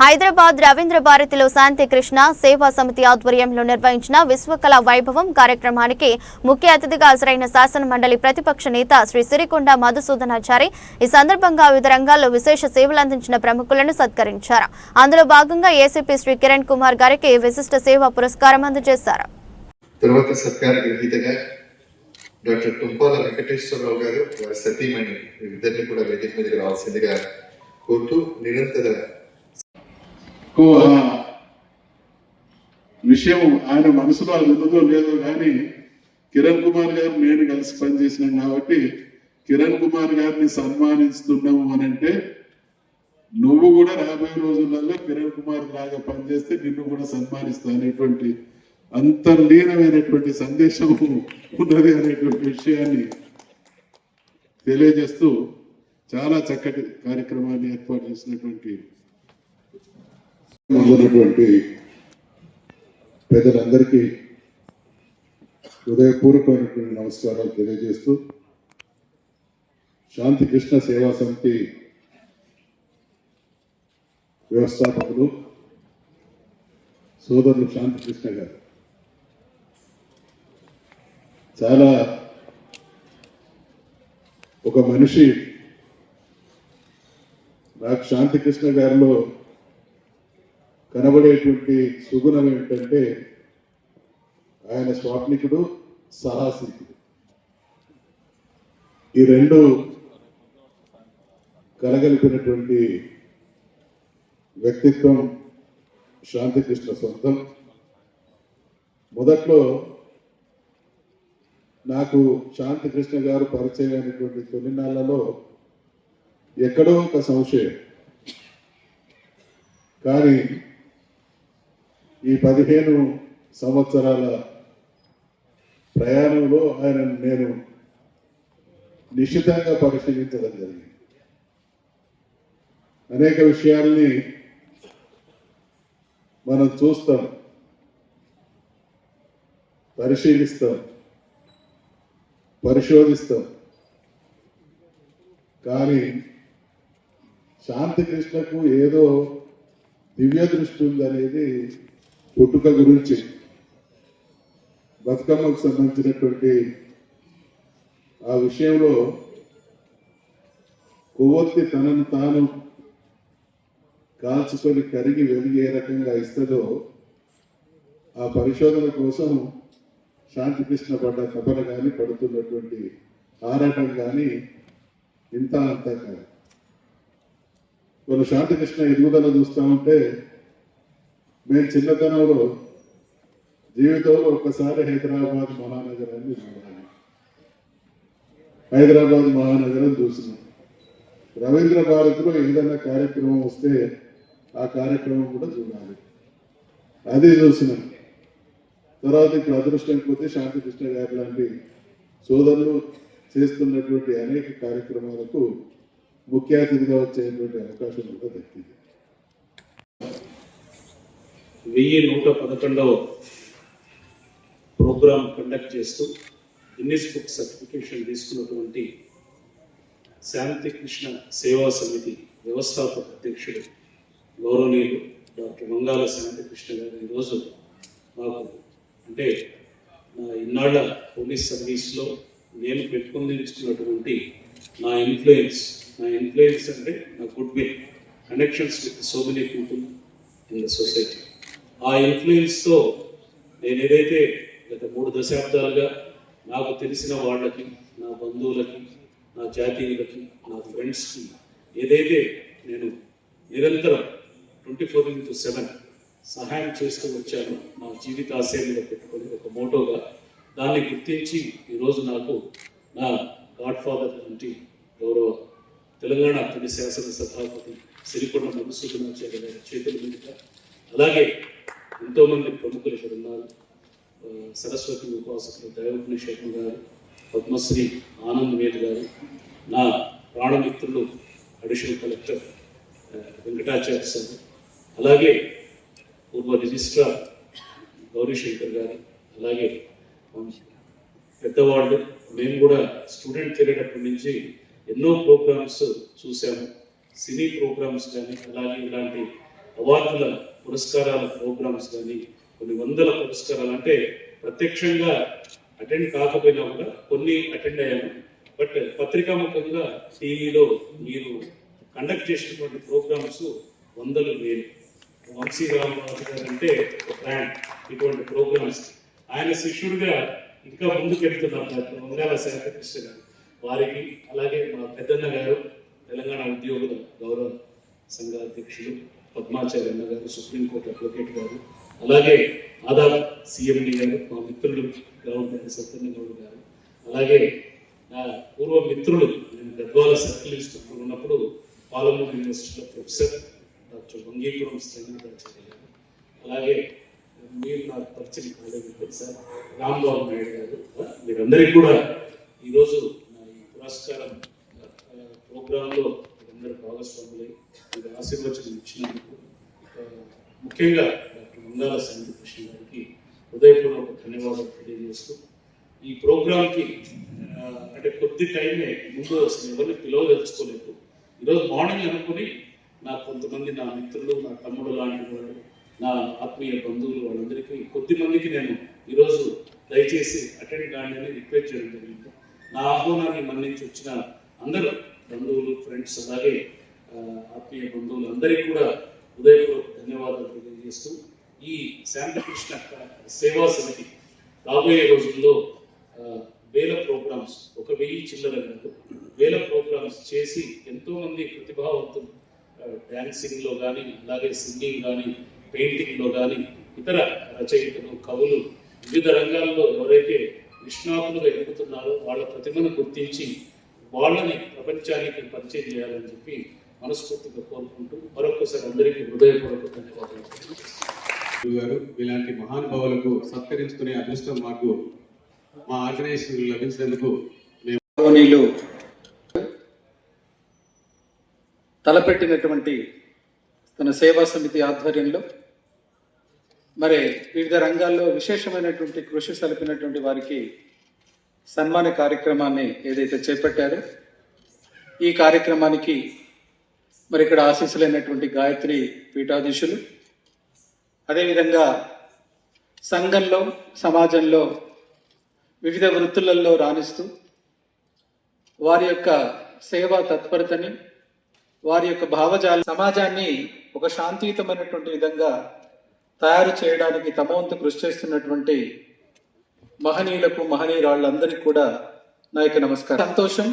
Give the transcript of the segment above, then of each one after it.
హైదరాబాద్ రవీంద్ర భారతిలో శాంతి కృష్ణ సేవా సమితి ఆధ్వర్యంలో నిర్వహించిన విశ్వకళ వైభవం కార్యక్రమానికి ముఖ్య అతిథిగా హాజరైన శాసన మండలి ప్రతిపక్ష నేత శ్రీ సిరికొండ మధుసూదనాచారి ఈ సందర్భంగా వివిధ రంగాల్లో విశేష సేవలు అందించిన ప్రముఖులను సత్కరించారు. అందులో భాగంగా ఏసీపీ శ్రీ కిరణ్ కుమార్ గారికి విశిష్ట సేవా పురస్కారం అందజేశారు. తర్వాత సత్కార గ్రహీతగా డాక్టర్ తుంపాల వెంకటేశ్వరరావు గారు వారి సతీమణి ఇద్దరిని కూడా వేదిక మీదకి రావాల్సిందిగా కోరుతూ నిరంతర విషయం ఆయన మనసులో అది ఉన్నదో లేదో కానీ కిరణ్ కుమార్ గారు నేను కలిసి పనిచేసినాం కాబట్టి కిరణ్ కుమార్ గారిని సన్మానిస్తున్నాము అని అంటే నువ్వు కూడా రాబోయే రోజులలో కిరణ్ కుమార్ లాగా పనిచేస్తే నిన్ను కూడా సన్మానిస్తా అనేటువంటి అంతర్లీనమైనటువంటి సందేశం ఉన్నది అనేటువంటి విషయాన్ని తెలియజేస్తూ చాలా చక్కటి కార్యక్రమాన్ని ఏర్పాటు చేసినటువంటి పెద్దలందరికీ హృదయపూర్వకమైనటువంటి నమస్కారాలు తెలియజేస్తూ శాంతి కృష్ణ సేవా సమితి వ్యవస్థాపకులు సోదరులు శాంతి కృష్ణ గారు చాలా ఒక మనిషి నాకు శాంతి కృష్ణ గారిలో కనబడేటువంటి సుగుణం ఏంటంటే ఆయన స్వాప్నికుడు, సాహసికుడు. ఈ రెండు కలగలిపినటువంటి వ్యక్తిత్వం శాంతికృష్ణ సొంతం. మొదట్లో నాకు శాంతికృష్ణ గారు పరిచయం అయినటువంటి తొలినాళ్లలో ఎక్కడో ఒక సంశయం, కానీ ఈ 15 సంవత్సరాల ప్రయాణంలో ఆయన నేను నిశితంగా పరిశీలించడం జరిగింది. అనేక విషయాల్ని మనం చూస్తాం, పరిశీలిస్తాం, పరిశోధిస్తాం, కానీ శాంతి కృష్ణకు ఏదో దివ్య దృష్టి ఉందనేది పుట్టుక గురించి బతుకమ్మకు సంబంధించినటువంటి ఆ విషయంలో కొవ్వొత్తి తనను తాను కాల్చుకొని కరిగి వెలిగి ఏ రకంగా ఇస్తుందో ఆ పరిశోధన కోసం శాంతికృష్ణ పడ్డ తపన కానీ పడుతున్నటువంటి ఆరాటం కానీ ఇంత అంతా కాదు. మన శాంతికృష్ణ ఎదుగుదల చూస్తూ ఉంటే మేము చిన్నతనంలో జీవితంలో ఒక్కసారి హైదరాబాద్ మహానగరాన్ని చూడాలి. హైదరాబాద్ మహానగరం చూసినాం. రవీంద్ర భారతిలో ఏదైనా కార్యక్రమం వస్తే ఆ కార్యక్రమం కూడా చూడాలి, అది చూసినాం. తర్వాత ఇప్పుడు అదృష్టం కొద్దీ శాంతికృష్ణ గారి లాంటి సోదరులు చేస్తున్నటువంటి అనేక కార్యక్రమాలకు ముఖ్య అతిథిగా వచ్చేటువంటి అవకాశం కూడా దక్కింది. 1111వ ప్రోగ్రాం కండక్ట్ చేస్తూ గిన్నిస్ బుక్ సర్టిఫికేషన్ తీసుకున్నటువంటి శాంతి కృష్ణ సేవా సమితి వ్యవస్థాపక అధ్యక్షుడు గౌరవనీయులు డాక్టర్ మంగాల శాంతి కృష్ణ గారు ఈరోజు మాకు అంటే నా ఇన్నాళ్ల పోలీస్ సర్వీస్లో నేను పెట్టుకుందించుకున్నటువంటి నా ఇన్ఫ్లుయెన్స్ అంటే నా good will, connections with so many people in the society. ఆ ఇన్ఫ్లుయెన్స్తో నేను ఏదైతే గత 3 దశాబ్దాలుగా నాకు తెలిసిన వాళ్ళకి, నా బంధువులకి, నా జాతీయులకి, నా ఫ్రెండ్స్కి ఏదైతే నేను నిరంతరం 24/7 సహాయం చేస్తూ వచ్చాను, నా జీవిత ఆశయంలో పెట్టుకొని ఒక మోటోగా దాన్ని గుర్తించి ఈరోజు నాకు నా గాడ్ ఫాదర్ వంటి గౌరవ తెలంగాణ తొలి శాసన సభాపతి సిరికొండ మధుసూదనాచార్య గారి చేతుల మీదుగా, అలాగే ఎంతోమంది ప్రముఖులు ఇక్కడ ఉన్నారు. సరస్వతి ఉపాసకులు దైవజ్ఞ శర్మ గారు, పద్మశ్రీ ఆనంద్ వేద్ గారు, నా ప్రాణమిత్రులు అడిషనల్ కలెక్టర్ వెంకటాచార్య సార్, అలాగే పూర్వ రిజిస్ట్రార్ గౌరీశంకర్ గారు, అలాగే పెద్దవాళ్ళు. మేము కూడా స్టూడెంట్ తిరిగేటప్పటి నుంచి ఎన్నో ప్రోగ్రామ్స్ చూసాము, సినీ ప్రోగ్రామ్స్ కానీ, అలాగే ఇలాంటి అవార్డుల పురస్కారాల ప్రోగ్రామ్స్ కానీ కొన్ని వందల పురస్కారాలు, అంటే ప్రత్యక్షంగా అటెండ్ కాకపోయినా కూడా కొన్ని అటెండ్ అయ్యాను. బట్ పత్రికాముఖంగా టీవీలో మీరు కండక్ట్ చేసినటువంటి ప్రోగ్రామ్స్ వందలు వేలు. వంశీ రామరాజు గారు అంటే ఒక బ్రాండ్ ఇటువంటి ప్రోగ్రామ్స్. ఆయన శిష్యుడిగా ఇంకా ముందుకు వెళ్తున్నారు డాక్టర్ వంగాల శాంతికృష్ణ గారు. వారికి అలాగే మా పెద్దన్న గారు తెలంగాణ ఉద్యోగుల గౌరవ సంఘ అధ్యక్షులు పద్మాచార్య అన్న గారు, సుప్రీంకోర్టు అడ్వకేట్ గారు, అలాగే ఆదాబ్ సిఎండి గారు, మా మిత్రులు గవర్నర్ సత్యన్న గౌడ్ గారు, అలాగే నా పూర్వ మిత్రులు, నేను గద్వాల సర్కిల్ ఇన్స్టిట్యూట్ ఉన్నప్పుడు పాలమూరు యూనివర్సిటీలో ప్రొఫెసర్ డాక్టర్ వంగీపురం శ్రీనివాసాచార్య గారు, అలాగే మీరు నాకు పరిచయం కాలేదు సార్ రాంబాబు నాయుడు గారు, మీరందరికీ కూడా ఈరోజు నా ఈ పురస్కారం ప్రోగ్రాంలో మీరందరూ భాగస్వాములై మీరు ఆశీర్వచనం ఇచ్చినందుకు ముఖ్యంగా డాక్టర్ వంగాల శాంతికృష్ణ గారికి హృదయపూర్వక ధన్యవాదాలు తెలియజేస్తూ, ఈ ప్రోగ్రాంకి అంటే కొద్ది టైమే ముందు అసలు ఎవరిని పిలవదలుచుకోలేదు. ఈరోజు మార్నింగ్ అనుకుని నాకు కొంతమంది నా మిత్రులు, నా తమ్ముడు లాంటి వాళ్ళు, నా ఆత్మీయ బంధువులు, వాళ్ళందరికీ కొద్ది మందికి నేను ఈరోజు దయచేసి అటెండ్ కాండి అని రిక్వెస్ట్ చేయడం జరిగింది. నా ఆహ్వానాన్ని మన్నించి వచ్చిన అందరూ బంధువులు, ఫ్రెండ్స్, అలాగే ఆత్మీయ బంధువులు అందరికీ కూడా హృదయపూర్వక ధన్యవాదాలు తెలియజేస్తూ, ఈ శాంతికృష్ణ సేవా సమితి రాబోయే రోజుల్లో వేల ప్రోగ్రామ్స్, 1000 చిల్లర కాదు, వేల ప్రోగ్రామ్స్ చేసి ఎంతోమంది ప్రతిభావంతులు డ్యాన్సింగ్లో కానీ, అలాగే సింగింగ్ కానీ, పెయింటింగ్లో కానీ, ఇతర రచయితలు, కవులు, వివిధ రంగాల్లో ఎవరైతే నిష్ణాతులుగా ఎదుగుతున్నారో వాళ్ళ ప్రతిభను గుర్తించి వాళ్ళని ప్రపంచానికి పరిచయం చేయాలని చెప్పి మనస్ఫూర్తిగా కోరుకుంటూ మరొకసారి అందరికీ హృదయపూర్వక ధన్యవాదాలు. గారు ఇలాంటి మహానుభావులకు సత్కరించుకునే అదృష్టం మాకు మా ఆర్గనైజేషన్ లభించినందుకు మేము తలపెట్టినటువంటి తన సేవా సమితి ఆధ్వర్యంలో మరి వివిధ రంగాల్లో విశేషమైనటువంటి కృషి సలిపినటువంటి వారికి సన్మాన కార్యక్రమాన్ని ఏదైతే చేపట్టారో ఈ కార్యక్రమానికి మరి ఇక్కడ ఆశీస్సులైనటువంటి గాయత్రి పీఠాధీశులు, అదేవిధంగా సంఘంలో, సమాజంలో వివిధ వృత్తులలో రాణిస్తూ వారి యొక్క సేవా తత్పరతని, వారి యొక్క భావజాల సమాజాన్ని ఒక శాంతియుతమైనటువంటి విధంగా తయారు చేయడానికి తమ వంతు కృషి చేస్తున్నటువంటి మహనీయులకు, మహనీయురాళ్ళందరికీ కూడా నా యొక్క నమస్కారం. సంతోషం.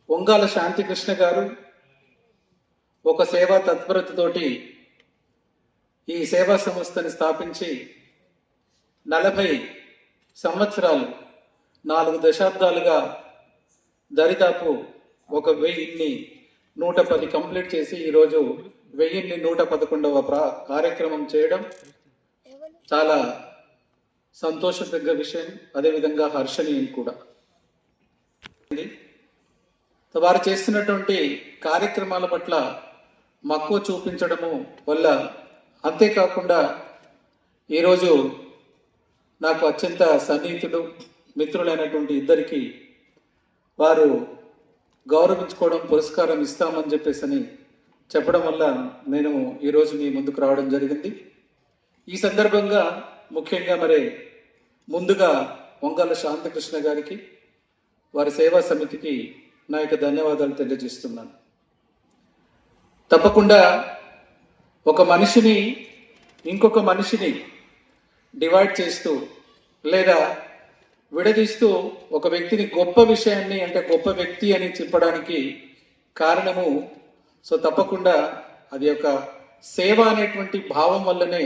వంగాల శాంతికృష్ణ గారు ఒక సేవా తత్పరతతోటి ఈ సేవా సంస్థని స్థాపించి 40 సంవత్సరాలు, 4 దశాబ్దాలుగా దరిదాపు 1110 కంప్లీట్ చేసి ఈరోజు 1111వ కార్యక్రమం చేయడం చాలా సంతోషదగ్గ విషయం, అదేవిధంగా హర్షణీయం కూడా. వారు చేస్తున్నటువంటి కార్యక్రమాల పట్ల మక్కువ చూపించడము వల్ల, అంతేకాకుండా ఈరోజు నాకు అత్యంత సన్నిహితులు, మిత్రులైనటువంటి ఇద్దరికి వారు గౌరవించుకోవడం, పురస్కారం ఇస్తామని చెప్పేసి చెప్పడం వల్ల నేను ఈరోజు మీ ముందుకు రావడం జరిగింది. ఈ సందర్భంగా ముఖ్యంగా మరి ముందుగా వంగాల శాంతికృష్ణ గారికి, వారి సేవా సమితికి నా యొక్క ధన్యవాదాలు తెలియజేస్తున్నాను. తప్పకుండా ఒక మనిషిని ఇంకొక మనిషిని డివైడ్ చేస్తూ లేదా విడదీస్తూ ఒక వ్యక్తిని గొప్ప విషయాన్ని, అంటే గొప్ప వ్యక్తి అని చెప్పడానికి కారణము తప్పకుండా అది ఒక సేవ అనేటువంటి భావం వల్లనే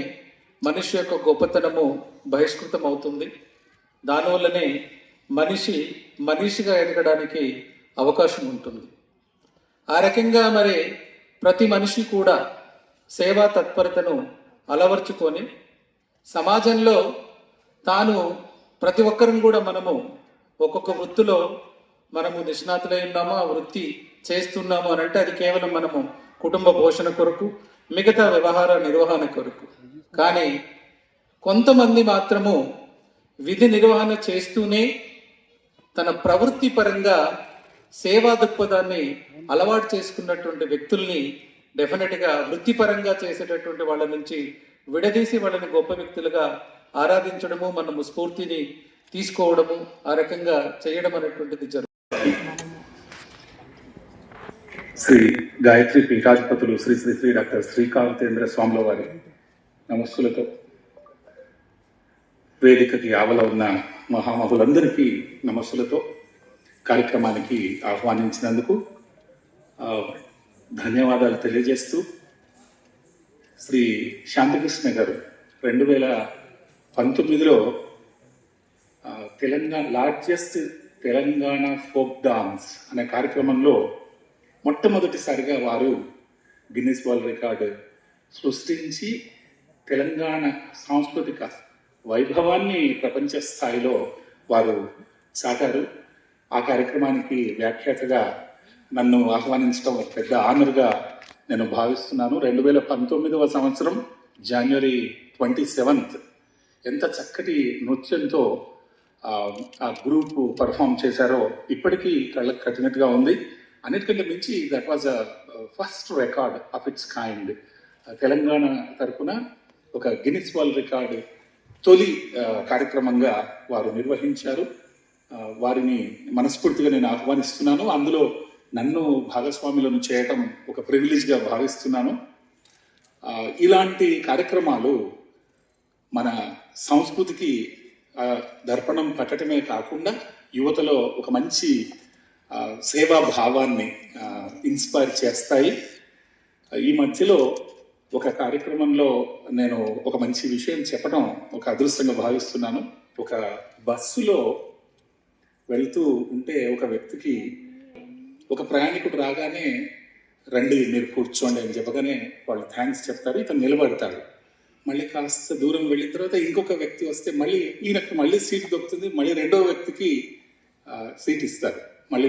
మనిషి యొక్క గొప్పతనము బహిష్కృతం అవుతుంది. దానివల్లనే మనిషిగా ఎదగడానికి అవకాశం ఉంటుంది. ఆ రకంగా మరి ప్రతి మనిషి కూడా సేవా తత్పరతను అలవర్చుకొని సమాజంలో తాను, ప్రతి ఒక్కరం కూడా మనము ఒక్కొక్క వృత్తిలో మనము నిష్ణాతులై ఉన్నాము, ఆ వృత్తి చేస్తున్నాము అని అంటే అది కేవలం మనము కుటుంబ పోషణ కొరకు, మిగతా వ్యవహార నిర్వహణ కొరకు. కానీ కొంతమంది మాత్రము విధి నిర్వహణ చేస్తూనే తన ప్రవృత్తి పరంగా సేవా దృక్పథాన్ని అలవాటు చేసుకున్నటువంటి వ్యక్తుల్ని డెఫినెట్గా వృత్తిపరంగా చేసేటటువంటి వాళ్ళ నుంచి విడదీసి వాళ్ళని గొప్ప వ్యక్తులుగా ఆరాధించడము, మనము స్ఫూర్తిని తీసుకోవడము, ఆ రకంగా చేయడం అనేటువంటిది జరుగుతుంది. శ్రీ గాయత్రి పీఠాధిపతులు శ్రీ శ్రీ శ్రీ డాక్టర్ శ్రీకాంతేంద్ర స్వాముల వారి నమస్సులతో వేదికకి ఆవల ఉన్న మహామహులందరికీ నమస్సులతో కార్యక్రమానికి ఆహ్వానించినందుకు ధన్యవాదాలు తెలియజేస్తూ, శ్రీ శాంతికృష్ణ గారు 2019లో లార్జెస్ట్ తెలంగాణ ఫోక్ డాన్స్ అనే కార్యక్రమంలో మొట్టమొదటిసారిగా వారు గిన్నిస్ వరల్డ్ రికార్డు సృష్టించి తెలంగాణ సాంస్కృతిక వైభవాన్ని ప్రపంచ స్థాయిలో వారు చాటారు. ఆ కార్యక్రమానికి వ్యాఖ్యాతగా నన్ను ఆహ్వానించడం పెద్ద ఆనర్గా నేను భావిస్తున్నాను. 2019వ సంవత్సరం జనవరి 27 ఎంత చక్కటి నృత్యంతో ఆ గ్రూప్ పర్ఫామ్ చేశారో ఇప్పటికీ కళ్ళకు కట్టినట్టుగా ఉంది. అన్నిటికంటే మించి that was a first record of it's kind. Telangana తరఫున ఒక గిన్నిస్ వరల్డ్ రికార్డు తొలి కార్యక్రమంగా వారు నిర్వహించారు. వారిని మనస్ఫూర్తిగా నేను ఆహ్వానిస్తున్నాను. అందులో నన్ను భాగస్వాములను చేయటం ఒక ప్రివిలేజ్గా భావిస్తున్నాను. ఇలాంటి కార్యక్రమాలు మన సంస్కృతికి దర్పణం పట్టడమే కాకుండా యువతలో ఒక మంచి సేవా భావాన్ని ఇన్స్పైర్ చేస్తాయి. ఈ మధ్యలో ఒక కార్యక్రమంలో నేను ఒక మంచి విషయం చెప్పడం ఒక అదృష్టంగా భావిస్తున్నాను. ఒక బస్సులో వెళ్తూ ఉంటే ఒక వ్యక్తికి ఒక ప్రయాణికుడు రాగానే రండి మీరు కూర్చోండి అని చెప్పగానే వాళ్ళు థ్యాంక్స్ చెప్తారు, ఇతను నిలబడతాడు. మళ్ళీ కాస్త దూరం వెళ్ళిన తర్వాత ఇంకొక వ్యక్తి వస్తే మళ్ళీ ఈయనకు మళ్ళీ సీట్ దొరుకుతుంది, మళ్ళీ రెండో వ్యక్తికి సీట్ ఇస్తారు. మళ్ళీ